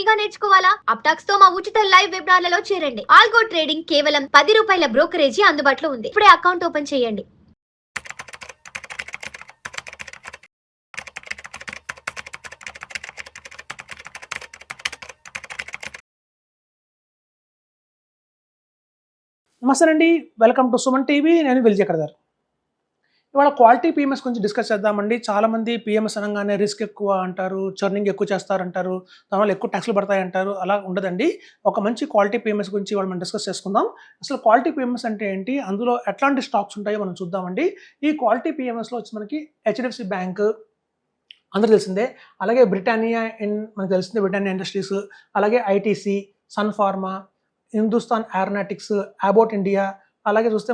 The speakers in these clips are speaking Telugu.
గా నేర్చుకోవాలా? అప్టాక్స్ తో మా ఉచిత లైవ్ వెబినార్లలో చేరండి. ఆల్గో ట్రేడింగ్ కేవలం ₹10 బ్రోకరేజీ అందుబాటులో ఉంది. ఇప్పుడే అకౌంట్ ఓపెన్ చేయండి. నమస్తే అండి, వెల్కమ్ టు సుమన్ టీవీ. నేను విజయకర్ గారు. ఇవాళ క్వాలిటీ పీఎంఎస్ గురించి డిస్కస్ చేద్దామండి. చాలామంది పీఎంఎస్ అనగానే రిస్క్ ఎక్కువ అంటారు, చర్నింగ్ ఎక్కువ చేస్తారంటారు, దానివల్ల ఎక్కువ ట్యాక్స్లు పడతాయి అంటారు. అలా ఉండదండి. ఒక మంచి క్వాలిటీ పీఎంఎస్ గురించి ఇవాళ మనం డిస్కస్ చేసుకుందాం. అసలు క్వాలిటీ పీఎంఎస్ అంటే ఏంటి, అందులో ఎట్లాంటి స్టాక్స్ ఉంటాయో మనం చూద్దామండి. ఈ క్వాలిటీ పీఎంఎస్లో వచ్చి మనకి హెచ్డిఎఫ్సి బ్యాంక్ అందరూ తెలిసిందే, అలాగే బ్రిటానియా మనకు తెలిసిందే బ్రిటానియా ఇండస్ట్రీస్, అలాగే ITC, Sun Pharma, Hindustan Aeronautics, Abbott India, అలాగే చూస్తే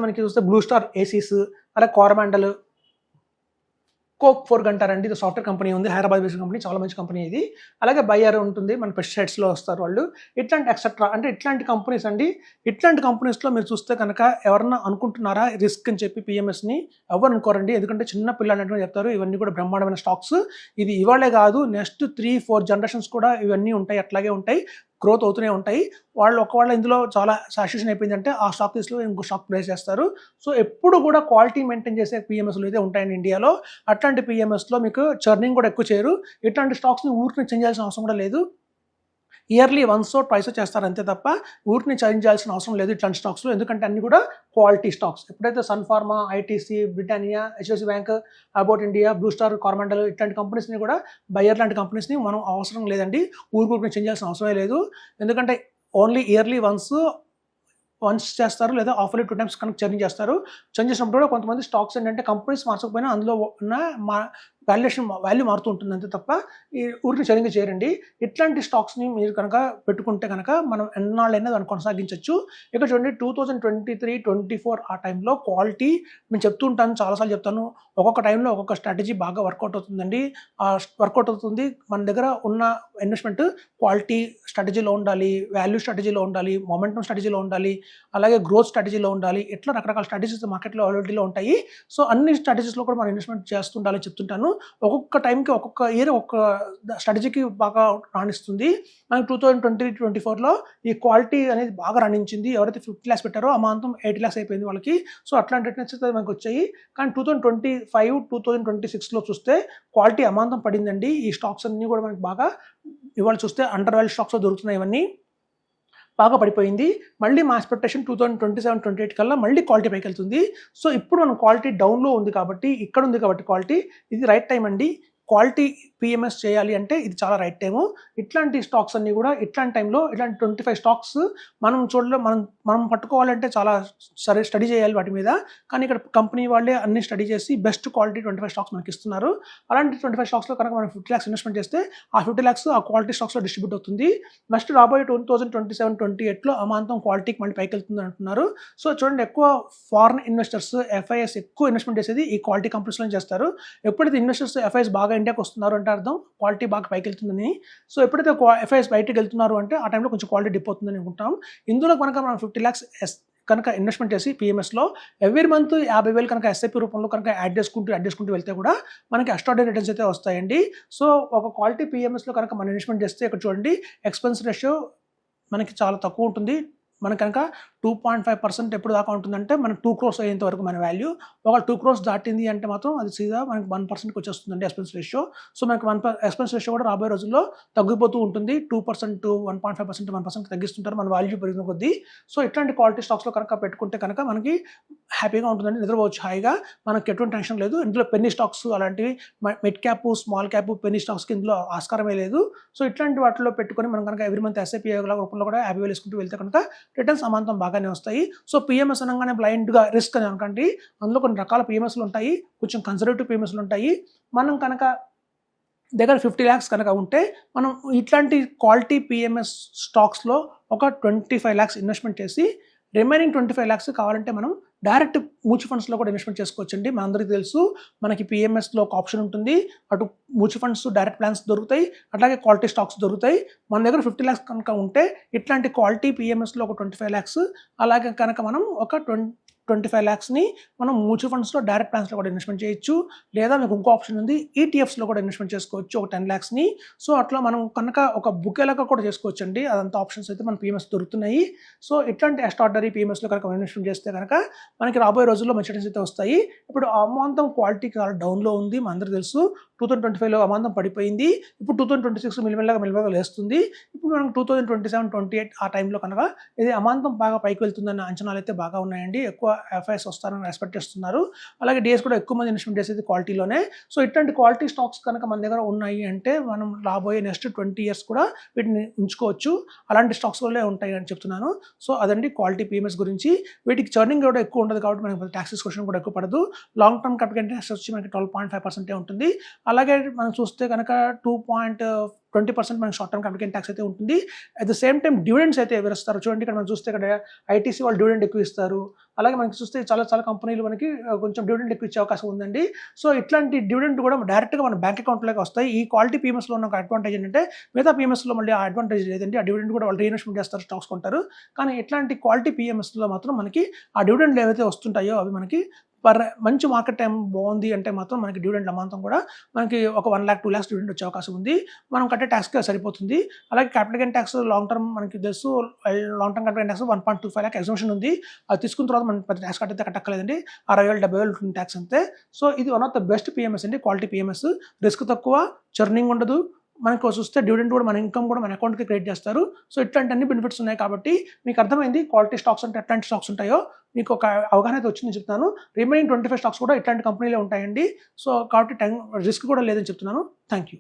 బ్లూ స్టార్ ఏసీస్, అలాగే కోరమాండల్, కోక్ ఫోర్గ్ అంటారండి. ఇది సాఫ్ట్వేర్ కంపెనీ ఉంది, హైదరాబాద్ బేస్డ్ కంపెనీ, చాలా మంచి కంపెనీ ఇది. అలాగే బయ్యర్ ఉంటుంది, మన పెస్టిసైడ్స్లో వస్తారు వాళ్ళు. ఇట్లాంటి ఎక్సెట్రా అంటే ఇట్లాంటి కంపెనీస్ అండి. ఇట్లాంటి కంపెనీస్లో మీరు చూస్తే కనుక ఎవరన్నా అనుకుంటున్నారా రిస్క్ అని చెప్పి పీఎంఎస్ని? ఎవరు అనుకోరండి. ఎందుకంటే చిన్న పిల్లలు అనేటువంటి చెప్తారు ఇవన్నీ కూడా బ్రహ్మాండమైన స్టాక్స్, ఇది ఇవాళే కాదు నెక్స్ట్ 3-4 జనరేషన్స్ కూడా ఇవన్నీ ఉంటాయి, అట్లాగే ఉంటాయి, గ్రోత్ అవుతూనే ఉంటాయి. వాళ్ళు ఒకవేళ ఇందులో చాలా సాటిస్ఫాక్షన్ అయిపోయిందంటే ఆ స్టాక్ తీసులో ఇంకో స్టాక్ ప్లేస్ చేస్తారు. సో ఎప్పుడు కూడా క్వాలిటీ మెయింటైన్ చేసే పీఎంఎస్లు అయితే ఉంటాయండి ఇండియాలో. అట్లాంటి పీఎంఎస్లో మీకు చర్నింగ్ కూడా ఎక్కువ చేయరు. ఇట్లాంటి స్టాక్స్ని ఊరికి చేంజ్ చేయాల్సిన అవసరం కూడా లేదు. ఇయర్లీ వన్సో ట్వైసో చేస్తారు అంతే తప్ప ఊరిని చేంజ్ చేయాల్సిన అవసరం లేదు ఇట్లాంటి స్టాక్స్లో. ఎందుకంటే అన్ని కూడా క్వాలిటీ స్టాక్స్. ఎప్పుడైతే Sun Pharma, ITC, Britannia, HDFC bank, Abbott India, Blue Star, Coromandel ఇట్లాంటి కంపెనీస్ని కూడా, బయ్యర్ లాంటి కంపెనీస్ని మనం అవసరం లేదండి, ఊరికి చేంజ్ చేయాల్సిన అవసరమే లేదు. ఎందుకంటే ఓన్లీ ఇయర్లీ వన్స్ చేస్తారు, లేదా ఆఫర్లీ 2 times కనుక చర్నింగ్ చేస్తారు. చర్న్ చేసినప్పుడు కూడా కొంతమంది స్టాక్స్ ఏంటంటే కంపెనీస్ మార్చకపోయినా అందులో ఉన్న వాల్యూ మారుతూ ఉంటుంది అంతే తప్ప ఈ ఊరికి చర్నింగ్ చేయరండి. ఇట్లాంటి స్టాక్స్ని మీరు కనుక పెట్టుకుంటే కనుక మనం ఎన్నాళ్ళైనా దాన్ని కొనసాగించవచ్చు. ఇక్కడ చూడండి 2023-24 ఆ టైంలో క్వాలిటీ నేను చెప్తూ ఉంటాను, చాలాసార్లు చెప్తాను, ఒక్కొక్క టైంలో ఒక్కొక్క స్ట్రాటజీ బాగా వర్కౌట్ అవుతుందండి. వర్కౌట్ అవుతుంది. మన దగ్గర ఉన్న ఇన్వెస్ట్మెంట్ క్వాలిటీ స్ట్రాటజీలో ఉండాలి, వాల్యూ స్ట్రాటజీలో ఉండాలి, మొమెంటమ్ స్ట్రాటజీలో ఉండాలి, అలాగే గ్రోత్ స్ట్రాటజీలో ఉండాలి. ఇట్లా రకరకాల స్ట్రాటజీస్ మార్కెట్లో అవైలబిలిటీలో ఉంటాయి. సో అన్ని స్ట్రాటజీస్లో కూడా మనం ఇన్వెస్ట్మెంట్ చేస్తుండాలని చెప్తుంటాను. ఒక్కొక్క టైంకి ఒక్కొక్క ఇయర్ ఒక్కొక్క స్ట్రాటజీకి బాగా రాణిస్తుంది. మనకి 2023-24లో ఈ క్వాలిటీ అనేది బాగా రాణించింది. ఎవరైతే 50 lakhs పెట్టారో అమాంతం 80 lakhs అయిపోయింది వాళ్ళకి. సో అట్లాంటి రిటర్న్స్ మనకు వచ్చాయి. కానీ 2025-2026లో చూస్తే క్వాలిటీ అమాంతం పడిందండి. ఈ స్టాక్స్ అన్నీ కూడా మనకి బాగా ఇవాళ చూస్తే అండర్ వాల్యూ స్టాక్స్లో దొరుకుతున్నాయి, ఇవన్నీ బాగా పడిపోయింది. మళ్ళీ మా ఎక్స్పెక్టేషన్ 2027-28 కల్లా మళ్ళీ క్వాలిటీ పైకి వెళ్తుంది. సో ఇప్పుడు మనం క్వాలిటీ డౌన్లో ఉంది కాబట్టి, ఇక్కడ ఉంది కాబట్టి క్వాలిటీ, ఇది రైట్ టైం అండి. క్వాలిటీ పీఎంఎస్ చేయాలి అంటే ఇది చాలా రైట్ టైము. ఇట్లాంటి స్టాక్స్ అన్నీ కూడా ఇట్లాంటి టైంలో ఇట్లాంటి 25 స్టాక్స్ మనం మనం పట్టుకోవాలంటే చాలా స్టడీ చేయాలి వాటి మీద. కానీ ఇక్కడ కంపెనీ వాళ్ళే అన్ని స్టడీ చేసి బెస్ట్ క్వాలిటీ 25 స్టాక్స్ మనకి ఇస్తున్నారు. అలాంటి 25 స్టాక్స్లో కనుక మనం 50 lakhs ఇన్వెస్ట్మెంట్ చేస్తే ఆ 50 lakhs ఆ క్వాలిటీ స్టాక్స్లో డిస్ట్రిబ్యూట్ అవుతుంది. నెక్స్ట్ రాబోయే 2027-28లో అమాంతం క్వాలిటీకి మళ్ళీ పైకి వెళ్తుంది అంటున్నారు. సో చూడండి, ఎక్కువ ఫారిన్ ఇన్వెస్టర్స్, ఎఫ్ఐఎస్ ఎక్కువ ఇన్వెస్ట్మెంట్ చేసేది ఈ క్వాలిటీ కంపెనీస్లో చేస్తారు. ఎప్పుడైతే ఇన్వెస్టర్స్, ఎఫ్ఐఎస్ బాగా ఇండియాకి వస్తున్నారు అంటే అర్థం క్వాలిటీ బాగా పైకి వెళ్తుందని. సో ఎప్పుడైతే ఎఫ్ఐఎస్ బయటకు వెళ్తున్నారు అంటే ఆ టైంలో కొంచెం క్వాలిటీ డిప్ అవుతుందని అనుకుంటాం. ఇందులో కనుక మనం 50 lakhs కనుక ఇన్వెస్ట్మెంట్ చేసి పీఎంఎస్లో ఎవ్రీ మంత్ 50,000 కనుక ఎస్ఐపి రూపంలో కనుక యాడ్ చేసుకుంటూ వెళ్తే కూడా మనకి ఎక్స్ట్రాడినరీ రిటర్న్స్ అయితే వస్తాయండి. సో ఒక క్వాలిటీ పీఎంఎస్లో కనుక మనం ఇన్వెస్ట్మెంట్ చేస్తే ఇక్కడ చూడండి, ఎక్స్పెన్స్ రేషియో మనకి చాలా తక్కువ ఉంటుంది. మనకు కనుక 2.5% ఎప్పుడు దాకా ఉంటుందంటే మనకు 2 crores అయ్యేంత వరకు మన వాల్యూ. ఒక 2 crores దాటింది అంటే మాత్రం అది సీదా మనకి 1%కి వచ్చేస్తుందండి ఎక్స్పెన్స్ రేషియో. సో మనకి ఎక్స్పెన్స్ రేషియో కూడా రాబోయే రోజుల్లో తగ్గిపోతూ ఉంటుంది. 2%, 1.5%, 1% తగ్గిస్తుంటారు మన వాల్యూ పెరిగిన కొద్దీ. సో ఇట్లాంటి క్వాలిటీ స్టాక్స్లో కనుక పెట్టుకుంటే కనుక మనకి హ్యాపీగా ఉంటుందండి, నిద్రపోవచ్చు హాయిగా, మనకి ఎటువంటి టెన్షన్ లేదు. ఇందులో పెన్నీ స్టాక్స్ అలాంటివి, mid cap, small cap, penny స్టాక్స్కి ఇందులో ఆస్కారమే లేదు. సో ఇట్లాంటి వాటిలో పెట్టుకొని మనం కనుక ఎవ్రీ మంత్ ఎస్ఐపి రూపంలో కూడా 50,000 వేసుకుంటూ వెళ్తే కనుక రిటర్న్స్ అమాంతం బాగానే వస్తాయి. సో పీఎంఎస్ అనగానే బ్లైండ్గా రిస్క్ అని అనకండి. అందులో కొన్ని రకాల పీఎంఎస్లు ఉంటాయి, కొంచెం కన్సర్వేటివ్ పీఎంఎస్లు ఉంటాయి. మనం కనుక దగ్గర 50 lakhs కనుక ఉంటే మనం ఇట్లాంటి క్వాలిటీ పీఎంఎస్ స్టాక్స్లో ఒక 25 lakhs ఇన్వెస్ట్మెంట్ చేసి రిమైనింగ్ 25 lakhs కావాలంటే మనం డైరెక్ట్ మ్యూచువల్ ఫండ్స్లో కూడా ఇన్వెస్ట్మెంట్ చేసుకోవచ్చండి. మనందరికీ తెలుసు మనకి పీఎంఎస్లో ఒక ఆప్షన్ ఉంటుంది, అటు మ్యూచువల్ ఫండ్స్ డైరెక్ట్ ప్లాన్స్ దొరుకుతాయి, అట్లాగే క్వాలిటీ స్టాక్స్ దొరుకుతాయి. మన దగ్గర 50 lakhs కనుక ఉంటే ఇట్లాంటి క్వాలిటీ పీఎంఎస్లో ఒక 25 lakhs, అలాగే కనుక మనం ఒక 25 lakhsని మనం మ్యూచువల్ ఫండ్స్లో డైరెక్ట్ ప్లాన్స్లో కూడా ఇన్వెస్ట్మెంట్ చేయొచ్చు, లేదా మీకు ఇంకో ఆప్షన్ ఉంది ఈటీఎఫ్స్లో కూడా ఇన్వెస్ట్మెంట్ చేసుకోవచ్చు ఒక 10 lakhsని. సో అట్లా మనం కనుక ఒక బుకేలాగా కూడా చేసుకోవచ్చు అండి. అదంతా ఆప్షన్స్ అయితే మన పిఎంఎస్ దొరుకుతున్నాయి. సో ఇట్లాంటి ఎక్స్ట్రార్డినరీ పిఎంఎస్లో కనుక ఇన్వెస్ట్మెంట్ చేస్తే కనుక మనకి రాబోయే రోజుల్లో మంచి రిటర్న్స్ అయితే వస్తాయి. ఇప్పుడు అమాంతం క్వాలిటీ చాలా డౌన్లో ఉంది, మనందరూ తెలుసు. 2025లో అమాంతం పడిపోయింది. ఇప్పుడు 2026 మెల్లమెల్లగా లేస్తుంది. ఇప్పుడు మనం 2027, 28 ఆ టైంలో కనుక ఇది అమాంతం బాగా పైకి వెళ్తుందన్న అంచనాలు అయితే బాగా ఉన్నాయండి. ఎక్కువ ఎఫ్ఐఎస్ వస్తారని ఎక్స్పెక్ట్ చేస్తున్నారు. అలాగే డిఎస్ కూడా ఎక్కువ మంది ఇన్వెస్ట్మెంట్ చేసేది క్వాలిటీలోనే. సో ఇట్లాంటి క్వాలిటీ స్టాక్స్ కనుక మన దగ్గర ఉన్నాయి అంటే మనం రాబోయే నెక్స్ట్ 20 years కూడా వీటిని ఉంచుకోవచ్చు. అలాంటి స్టాక్స్ వల్లే ఉంటాయి అని చెప్తున్నాను. సో అదండి క్వాలిటీ పిఎంఎస్ గురించి. వీటికి చర్నింగ్ కూడా ఎక్కువ ఉండదు కాబట్టి మనకి ట్యాక్స్ డిస్కషన్ కూడా ఎక్కువ పడదు. లాంగ్ టర్మ్ క్యాపిటల్ ట్యాక్స్ వచ్చి మనకి 12.5% ఉంటుంది. అలాగే మనం చూస్తే కనుక 2.20% మనకి షార్ట్ టర్మ్ క్యాపిటల్ ట్యాక్స్ అయితే ఉంటుంది. At the same time dividends అయితే ఎవరిస్తారు చూడండి. ఇక్కడ మనం చూస్తే ఇక్కడ ఐటీసీ వాళ్ళు డివిడెండ్ ఎక్కువ ఇస్తారు. అలాగే మనకి చూస్తే చాలా కంపెనీలు మనకి కొంచెం డివిడెండ్ ఎక్కువ ఇచ్చే అవకాశం ఉందండి. సో ఇట్లాంటి డివిడెండ్ కూడా డైరెక్ట్గా మన బ్యాంక్ అకౌంట్లోకి వస్తాయి. ఈ క్వాలిటీ పిఎంఎస్లో ఉన్న ఒక అడ్వాంటేజ్ ఏంటంటే మిగతా పిఎంఎస్లో మళ్ళీ ఆ అడ్వాంటేజ్ లేదండి. ఆ డివిడెండ్ కూడా వాళ్ళు రీఇన్వెస్ట్మెంట్ చేస్తారు, స్టాక్స్ కొంటారు. కానీ ఇట్లాంటి క్వాలిటీ పిఎంఎస్లో మాత్రం మనకి ఆ డివిడెండ్లు ఏవైతే వస్తుంటాయో అవి మనకి మంచి మార్కెట్ టైం బాగుంది అంటే మాత్రం మనకి డివిడెండ్ అమాంతం కూడా మనకి ఒక 1 lakh 2 lakhs డివిడెండ్ వచ్చే అవకాశం ఉంది. మనం కట్టే ట్యాక్స్గా సరిపోతుంది. అలాగే capital gain tax long term మనకి తెలుసు, long term capital gain tax 1.25 lakh exemption ఉంది. అది తీసుకున్న తర్వాత మనం పెద్ద ట్యాక్స్ కట్టయితే కట్టక్కలేదండి. 60,000 70,000 ఉంటుంది ట్యాక్స్ అంతే. సో ఇది one of the best PMS అండి, క్వాలిటీ పిఎంఎస్. రిస్క్ తక్కువ, చర్నింగ్ ఉండదు. మనకు చూస్తే డివిడెండ్ కూడా మన ఇన్కమ్ కూడా మన అకౌంట్కి క్రియేట్ చేస్తారు. సో ఇట్లాంటి అన్ని బెనిఫిట్స్ ఉన్నాయి కాబట్టి మీకు అర్థమైంది క్వాలిటీ స్టాక్స్ అంటే ఎట్లాంటి స్టాక్స్ ఉంటాయో మీకు ఒక అవగాహన అయితే వచ్చిందని చెప్తున్నాను. రిమైనింగ్ 25 స్టాక్స్ కూడా ఇట్లాంటి కంపెనీలే ఉంటాయండి. సో కాబట్టి రిస్క్ కూడా లేదని చెప్తున్నాను. Thank you.